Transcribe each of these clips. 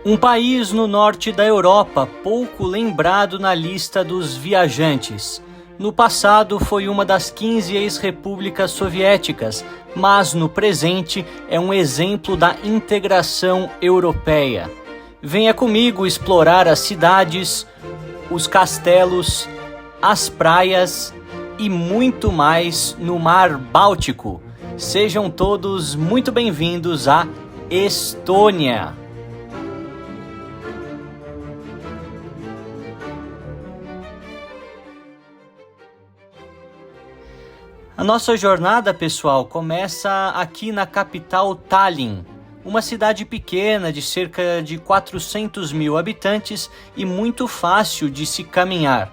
Um país no norte da Europa, pouco lembrado na lista dos viajantes. No passado foi uma das 15 ex-repúblicas soviéticas, mas no presente é um exemplo da integração europeia. Venha comigo explorar as cidades, os castelos, as praias e muito mais no Mar Báltico. Sejam todos muito bem-vindos à Estônia. A nossa jornada, pessoal, começa aqui na capital Tallinn, uma cidade pequena de cerca de 400 mil habitantes e muito fácil de se caminhar.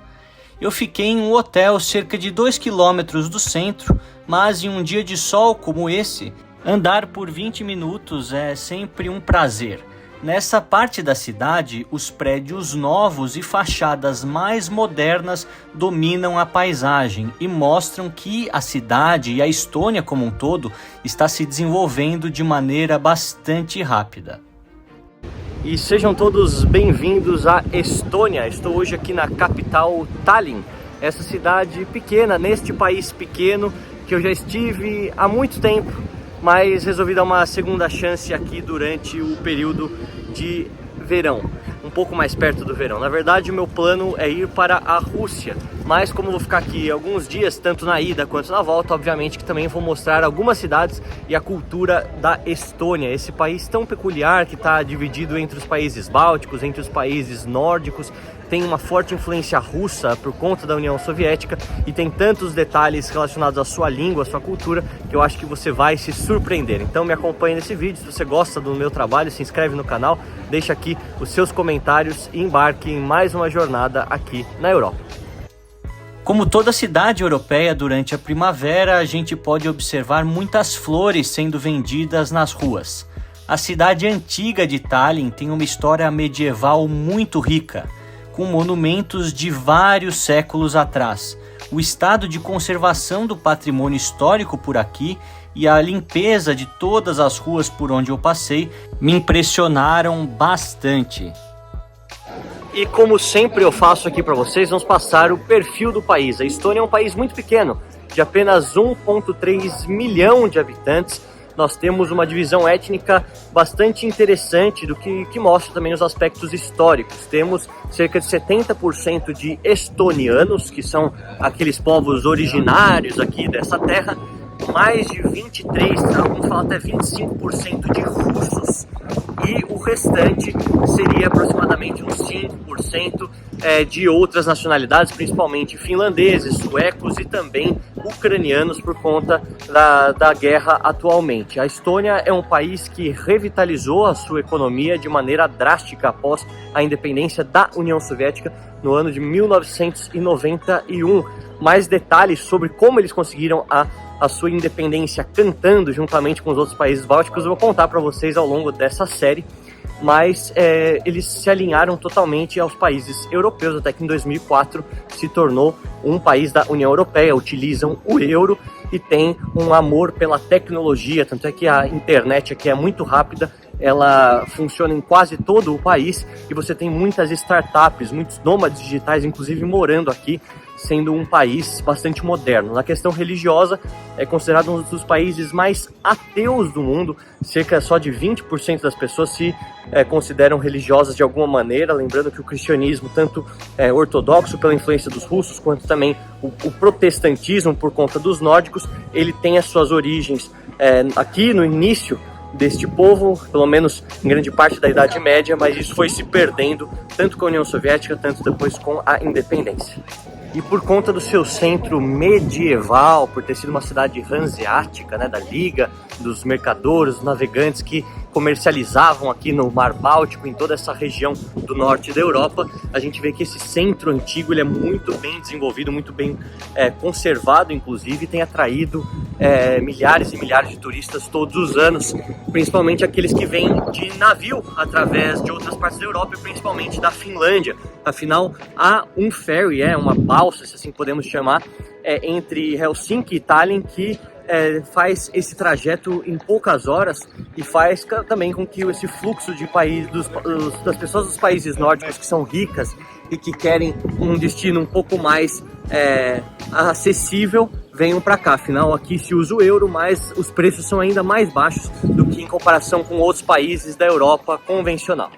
Eu fiquei em um hotel cerca de 2 quilômetros do centro, mas em um dia de sol como esse, andar por 20 minutos é sempre um prazer. Nessa parte da cidade, os prédios novos e fachadas mais modernas dominam a paisagem e mostram que a cidade e a Estônia como um todo está se desenvolvendo de maneira bastante rápida. E sejam todos bem-vindos à Estônia. Estou hoje aqui na capital Tallinn, essa cidade pequena, neste país pequeno que eu já estive há muito tempo, mas resolvi dar uma segunda chance aqui durante o período de verão, um pouco mais perto do verão. Na verdade, o meu plano é ir para a Rússia, mas como eu vou ficar aqui alguns dias, tanto na ida quanto na volta, obviamente que também vou mostrar algumas cidades e a cultura da Estônia, esse país tão peculiar que está dividido entre os países bálticos, entre os países nórdicos, tem uma forte influência russa por conta da União Soviética e tem tantos detalhes relacionados à sua língua, à sua cultura, que eu acho que você vai se surpreender. Então me acompanhe nesse vídeo, se você gosta do meu trabalho, se inscreve no canal, deixa aqui os seus comentários e embarque em mais uma jornada aqui na Europa. Como toda cidade europeia, durante a primavera a gente pode observar muitas flores sendo vendidas nas ruas. A cidade antiga de Tallinn tem uma história medieval muito rica, com monumentos de vários séculos atrás. O estado de conservação do patrimônio histórico por aqui e a limpeza de todas as ruas por onde eu passei me impressionaram bastante. E como sempre eu faço aqui para vocês, vamos passar o perfil do país. A Estônia é um país muito pequeno, de apenas 1,3 milhão de habitantes. Nós temos uma divisão étnica bastante interessante do que mostra também os aspectos históricos. Temos cerca de 70% de estonianos, que são aqueles povos originários aqui dessa terra, mais de 23%, alguns falam até 25% de russos, e o restante seria aproximadamente uns 5% de outras nacionalidades, principalmente finlandeses, suecos e também ucranianos por conta da guerra atualmente. A Estônia é um país que revitalizou a sua economia de maneira drástica após a independência da União Soviética no ano de 1991. Mais detalhes sobre como eles conseguiram a sua independência cantando juntamente com os outros países bálticos eu vou contar para vocês ao longo dessa série, mas eles se alinharam totalmente aos países europeus, até que em 2004 se tornou um país da União Europeia, utilizam o euro e tem um amor pela tecnologia, tanto é que a internet aqui é muito rápida, ela funciona em quase todo o país e você tem muitas startups, muitos nômades digitais, inclusive morando aqui, sendo um país bastante moderno. Na questão religiosa, é considerado um dos países mais ateus do mundo, cerca só de 20% das pessoas se consideram religiosas de alguma maneira, lembrando que o cristianismo, tanto ortodoxo pela influência dos russos, quanto também o protestantismo por conta dos nórdicos, ele tem as suas origens aqui no início deste povo, pelo menos em grande parte da Idade Média, mas isso foi se perdendo tanto com a União Soviética, tanto depois com a independência. E por conta do seu centro medieval, por ter sido uma cidade hanseática, né, da Liga dos mercadores, dos navegantes que comercializavam aqui no Mar Báltico, em toda essa região do norte da Europa, a gente vê que esse centro antigo ele é muito bem desenvolvido, muito bem conservado, inclusive, e tem atraído milhares e milhares de turistas todos os anos, principalmente aqueles que vêm de navio através de outras partes da Europa e principalmente da Finlândia. Afinal, há um ferry, uma balsa, se assim podemos chamar, entre Helsinki e Tallinn, que faz esse trajeto em poucas horas e faz também com que esse fluxo de das pessoas dos países nórdicos que são ricas e que querem um destino um pouco mais acessível venham para cá. Afinal, aqui se usa o euro, mas os preços são ainda mais baixos do que em comparação com outros países da Europa convencional.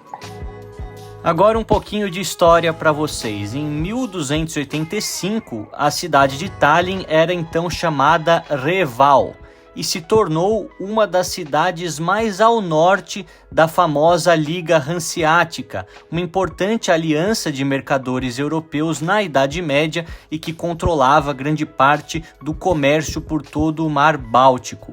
Agora um pouquinho de história para vocês. Em 1285, a cidade de Tallinn era então chamada Reval e se tornou uma das cidades mais ao norte da famosa Liga Hanseática, uma importante aliança de mercadores europeus na Idade Média e que controlava grande parte do comércio por todo o Mar Báltico.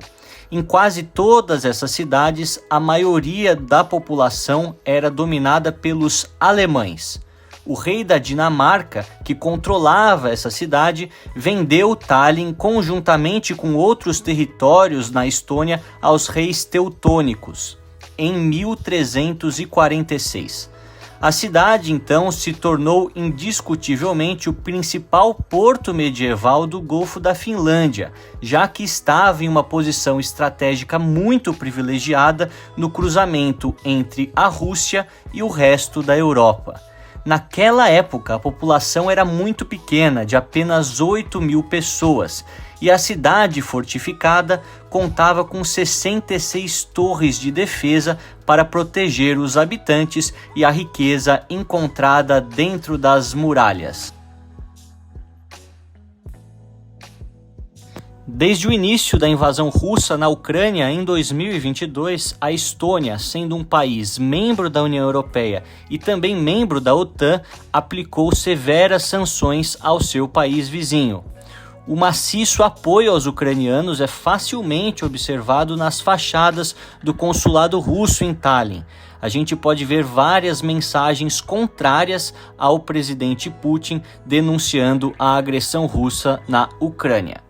Em quase todas essas cidades, a maioria da população era dominada pelos alemães. O rei da Dinamarca, que controlava essa cidade, vendeu Tallinn conjuntamente com outros territórios na Estônia aos reis teutônicos, em 1346. A cidade, então, se tornou indiscutivelmente o principal porto medieval do Golfo da Finlândia, já que estava em uma posição estratégica muito privilegiada no cruzamento entre a Rússia e o resto da Europa. Naquela época, a população era muito pequena, de apenas 8.000 pessoas, e a cidade fortificada contava com 66 torres de defesa para proteger os habitantes e a riqueza encontrada dentro das muralhas. Desde o início da invasão russa na Ucrânia em 2022, a Estônia, sendo um país membro da União Europeia e também membro da OTAN, aplicou severas sanções ao seu país vizinho. O maciço apoio aos ucranianos é facilmente observado nas fachadas do consulado russo em Tallinn. A gente pode ver várias mensagens contrárias ao presidente Putin denunciando a agressão russa na Ucrânia.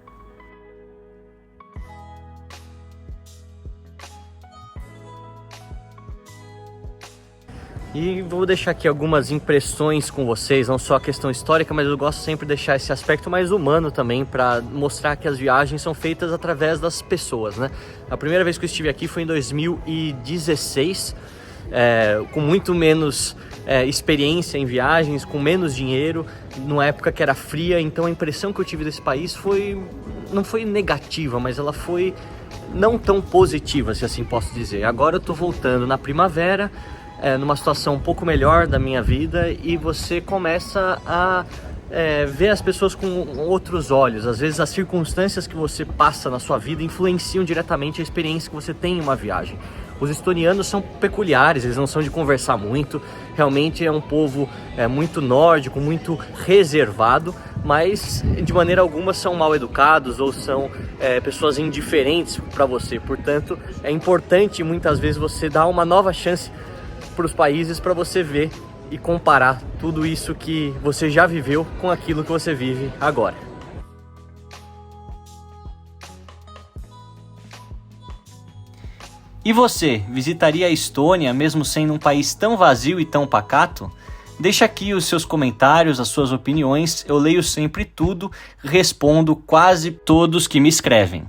E vou deixar aqui algumas impressões com vocês, não só a questão histórica, mas eu gosto sempre de deixar esse aspecto mais humano também, para mostrar que as viagens são feitas através das pessoas, né? A primeira vez que eu estive aqui foi em 2016, com muito menos experiência em viagens, com menos dinheiro, numa época que era fria, então a impressão que eu tive desse país não foi negativa, mas ela foi não tão positiva, se assim posso dizer. Agora eu tô voltando na primavera, numa situação um pouco melhor da minha vida, e você começa a ver as pessoas com outros olhos. Às vezes as circunstâncias que você passa na sua vida influenciam diretamente a experiência que você tem em uma viagem. Os estonianos são peculiares, eles não são de conversar muito, realmente é um povo muito nórdico, muito reservado, mas de maneira alguma são mal educados ou são pessoas indiferentes para você. Portanto, é importante muitas vezes você dar uma nova chance para os países, para você ver e comparar tudo isso que você já viveu com aquilo que você vive agora. E você, visitaria a Estônia mesmo sendo um país tão vazio e tão pacato? Deixa aqui os seus comentários, as suas opiniões, eu leio sempre tudo, respondo quase todos que me escrevem.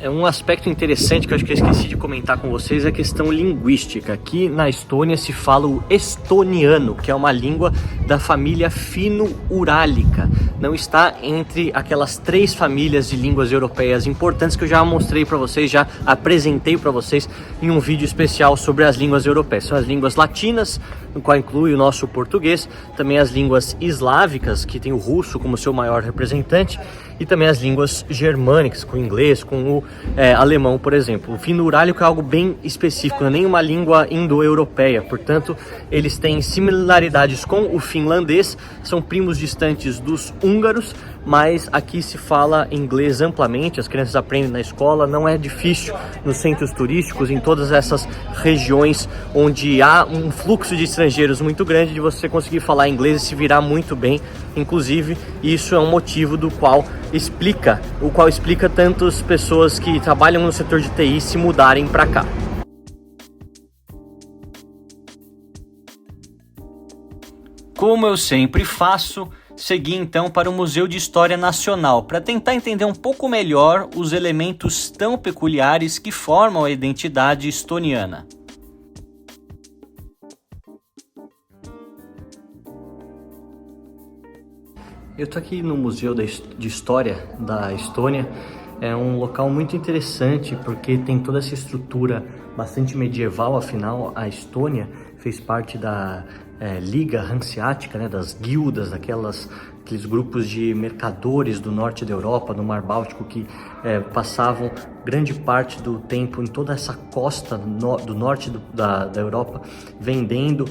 Um aspecto interessante que eu acho que eu esqueci de comentar com vocês é a questão linguística. Aqui na Estônia se fala o estoniano, que é uma língua da família fino-urálica. Não está entre aquelas 3 famílias de línguas europeias importantes que eu já mostrei para vocês, já apresentei para vocês em um vídeo especial sobre as línguas europeias. São as línguas latinas, no qual inclui o nosso português, também as línguas eslávicas, que tem o russo como seu maior representante, e também as línguas germânicas, com o inglês, com o alemão, por exemplo. O fino-urálico é algo bem específico, não é nem uma língua indo-europeia, portanto, eles têm similaridades com o finlandês, são primos distantes dos húngaros, mas aqui se fala inglês amplamente, as crianças aprendem na escola, não é difícil nos centros turísticos, em todas essas regiões onde há um fluxo de estrangeiros muito grande, de você conseguir falar inglês e se virar muito bem. Inclusive, isso é um motivo o qual explica tantas pessoas que trabalham no setor de TI se mudarem para cá. Como eu sempre faço, segui então para o Museu de História Nacional para tentar entender um pouco melhor os elementos tão peculiares que formam a identidade estoniana. Eu estou aqui no Museu de História da Estônia. É um local muito interessante porque tem toda essa estrutura bastante medieval. Afinal, a Estônia fez parte da Liga Hanseática, né, das guildas, aqueles grupos de mercadores do norte da Europa, no Mar Báltico, que passavam grande parte do tempo em toda essa costa do norte da Europa, vendendo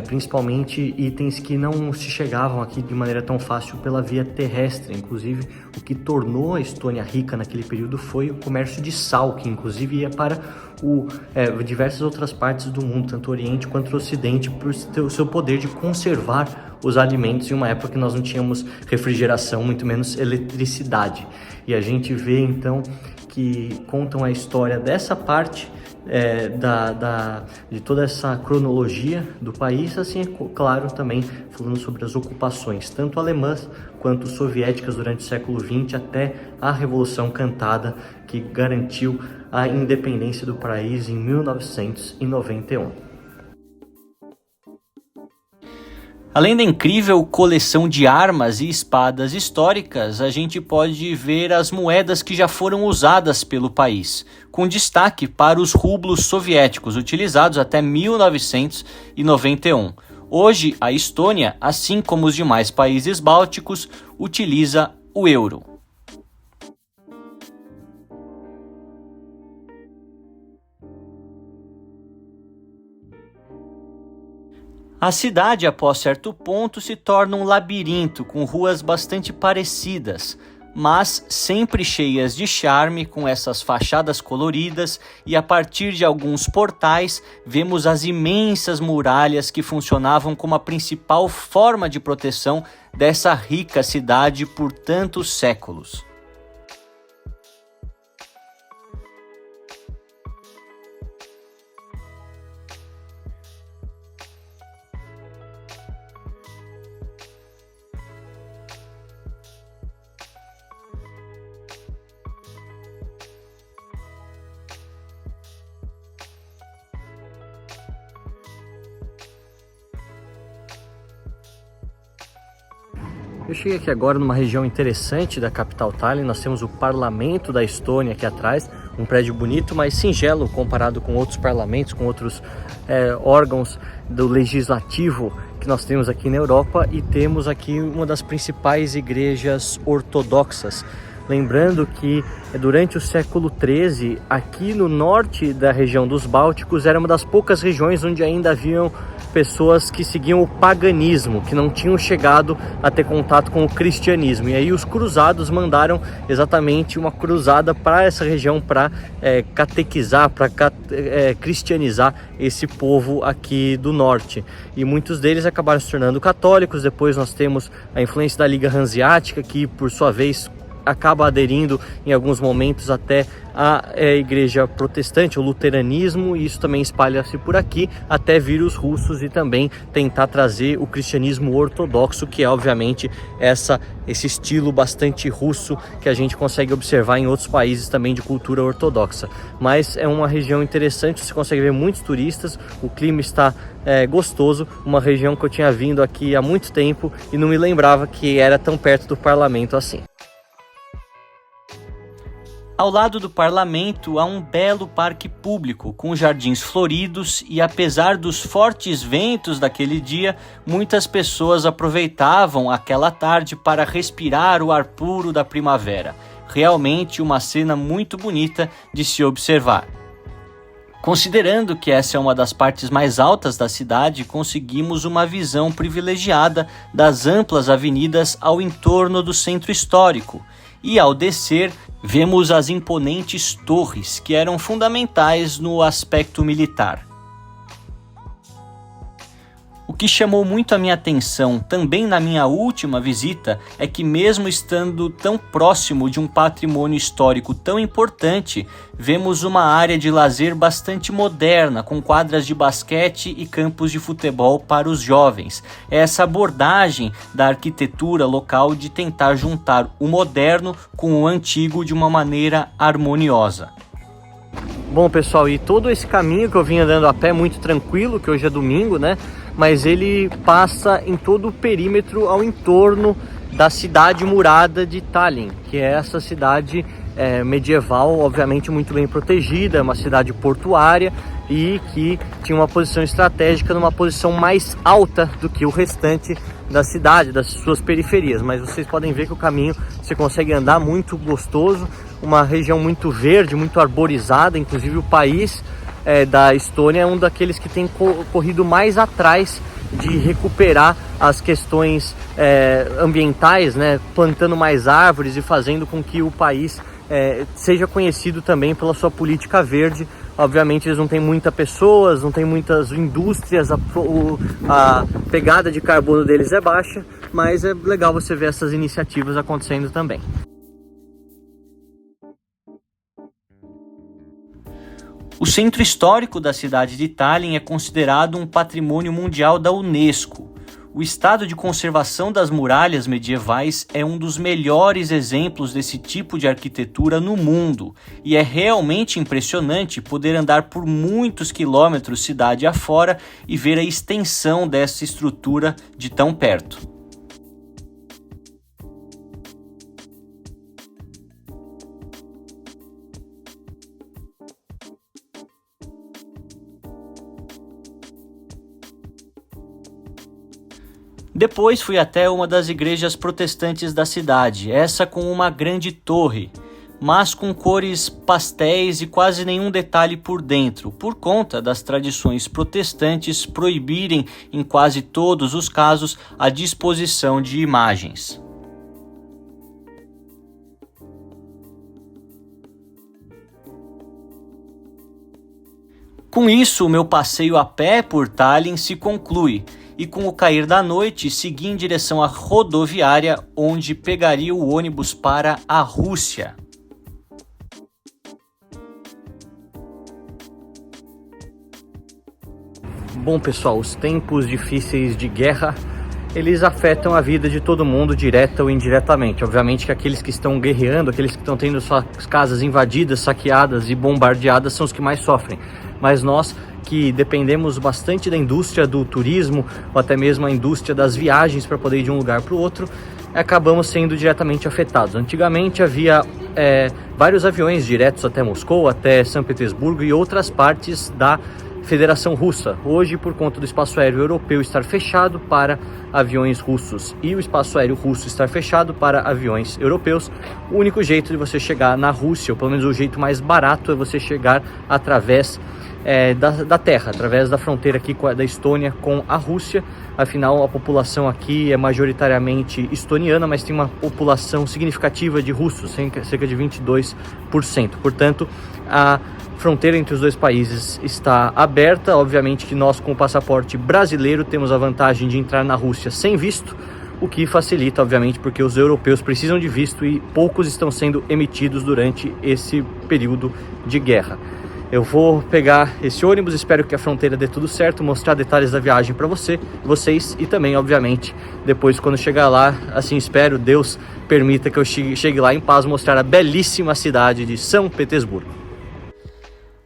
principalmente itens que não se chegavam aqui de maneira tão fácil pela via terrestre. Inclusive, o que tornou a Estônia rica naquele período foi o comércio de sal, que inclusive ia para diversas outras partes do mundo, tanto o Oriente quanto o Ocidente, por ter o seu poder de conservar os alimentos em uma época que nós não tínhamos refrigeração, muito menos eletricidade. E a gente vê então que contam a história dessa parte de toda essa cronologia do país, assim, é claro, também falando sobre as ocupações, tanto alemãs quanto soviéticas durante o século XX, até a Revolução Cantada, que garantiu a independência do país em 1991. Além da incrível coleção de armas e espadas históricas, a gente pode ver as moedas que já foram usadas pelo país, com destaque para os rublos soviéticos, utilizados até 1991. Hoje, a Estônia, assim como os demais países bálticos, utiliza o euro. A cidade, após certo ponto, se torna um labirinto com ruas bastante parecidas, mas sempre cheias de charme, com essas fachadas coloridas, e a partir de alguns portais vemos as imensas muralhas que funcionavam como a principal forma de proteção dessa rica cidade por tantos séculos. Eu cheguei aqui agora numa região interessante da capital Tallinn. Nós temos o Parlamento da Estônia aqui atrás, um prédio bonito, mas singelo comparado com outros parlamentos, com outros órgãos do legislativo que nós temos aqui na Europa, e temos aqui uma das principais igrejas ortodoxas. Lembrando que durante o século XIII, aqui no norte da região dos Bálticos, era uma das poucas regiões onde ainda haviam pessoas que seguiam o paganismo, que não tinham chegado a ter contato com o cristianismo. E aí os cruzados mandaram exatamente uma cruzada para essa região para catequizar, para cristianizar esse povo aqui do norte. E muitos deles acabaram se tornando católicos. Depois nós temos a influência da Liga Hanseática, que por sua vez acaba aderindo em alguns momentos até a igreja protestante, o luteranismo, e isso também espalha-se por aqui até vir os russos e também tentar trazer o cristianismo ortodoxo, que é obviamente esse estilo bastante russo que a gente consegue observar em outros países também de cultura ortodoxa. Mas é uma região interessante, você consegue ver muitos turistas, o clima está gostoso, uma região que eu tinha vindo aqui há muito tempo e não me lembrava que era tão perto do parlamento assim. Ao lado do parlamento há um belo parque público com jardins floridos, e apesar dos fortes ventos daquele dia, muitas pessoas aproveitavam aquela tarde para respirar o ar puro da primavera. Realmente uma cena muito bonita de se observar. Considerando que essa é uma das partes mais altas da cidade, conseguimos uma visão privilegiada das amplas avenidas ao entorno do centro histórico. E ao descer, vemos as imponentes torres, que eram fundamentais no aspecto militar. O que chamou muito a minha atenção também na minha última visita é que, mesmo estando tão próximo de um patrimônio histórico tão importante, vemos uma área de lazer bastante moderna, com quadras de basquete e campos de futebol para os jovens. É essa abordagem da arquitetura local de tentar juntar o moderno com o antigo de uma maneira harmoniosa. Bom, pessoal, e todo esse caminho que eu vim andando a pé muito tranquilo, que hoje é domingo, né? Mas ele passa em todo o perímetro ao entorno da cidade murada de Tallinn, que é essa cidade medieval, obviamente muito bem protegida, uma cidade portuária e que tinha uma posição estratégica numa posição mais alta do que o restante da cidade, das suas periferias. Mas vocês podem ver que o caminho você consegue andar muito gostoso, uma região muito verde, muito arborizada, inclusive o país da Estônia é um daqueles que tem corrido mais atrás de recuperar as questões ambientais, né? Plantando mais árvores e fazendo com que o país seja conhecido também pela sua política verde. Obviamente eles não têm muitas pessoas, não têm muitas indústrias, a pegada de carbono deles é baixa, mas é legal você ver essas iniciativas acontecendo também. O centro histórico da cidade de Tallinn é considerado um patrimônio mundial da Unesco. O estado de conservação das muralhas medievais é um dos melhores exemplos desse tipo de arquitetura no mundo, e é realmente impressionante poder andar por muitos quilômetros cidade afora e ver a extensão dessa estrutura de tão perto. Depois fui até uma das igrejas protestantes da cidade, essa com uma grande torre, mas com cores pastéis e quase nenhum detalhe por dentro, por conta das tradições protestantes proibirem, em quase todos os casos, a disposição de imagens. Com isso, o meu passeio a pé por Tallinn se conclui, e com o cair da noite segui em direção à rodoviária, onde pegaria o ônibus para a Rússia. Bom, pessoal, os tempos difíceis de guerra, eles afetam a vida de todo mundo, direta ou indiretamente. Obviamente que aqueles que estão guerreando, aqueles que estão tendo suas casas invadidas, saqueadas e bombardeadas são os que mais sofrem. Mas nós que dependemos bastante da indústria do turismo, ou até mesmo a indústria das viagens para poder ir de um lugar para o outro, acabamos sendo diretamente afetados. Antigamente havia vários aviões diretos até Moscou, até São Petersburgo e outras partes da Federação Russa. Hoje, por conta do espaço aéreo europeu estar fechado para aviões russos e o espaço aéreo russo estar fechado para aviões europeus, o único jeito de você chegar na Rússia, ou pelo menos o jeito mais barato, é você chegar através da terra, através da fronteira aqui da Estônia com a Rússia. Afinal, a população aqui é majoritariamente estoniana, mas tem uma população significativa de russos, cerca de 22%. Portanto, a fronteira entre os dois países está aberta. Obviamente que nós, com o passaporte brasileiro, temos a vantagem de entrar na Rússia sem visto, o que facilita, obviamente, porque os europeus precisam de visto e poucos estão sendo emitidos durante esse período de guerra. Eu vou pegar esse ônibus, espero que a fronteira dê tudo certo, mostrar detalhes da viagem para vocês e também, obviamente, depois quando chegar lá, assim espero, Deus permita que eu chegue lá em paz, mostrar a belíssima cidade de São Petersburgo.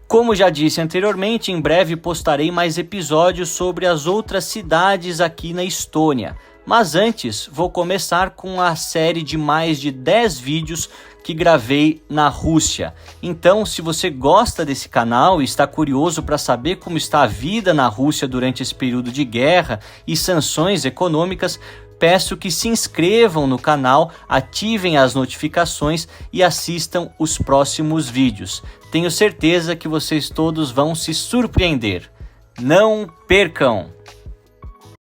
Como já disse anteriormente, em breve postarei mais episódios sobre as outras cidades aqui na Estônia. Mas antes, vou começar com a série de mais de 10 vídeos que gravei na Rússia. Então, se você gosta desse canal e está curioso para saber como está a vida na Rússia durante esse período de guerra e sanções econômicas, peço que se inscrevam no canal, ativem as notificações e assistam os próximos vídeos. Tenho certeza que vocês todos vão se surpreender. Não percam!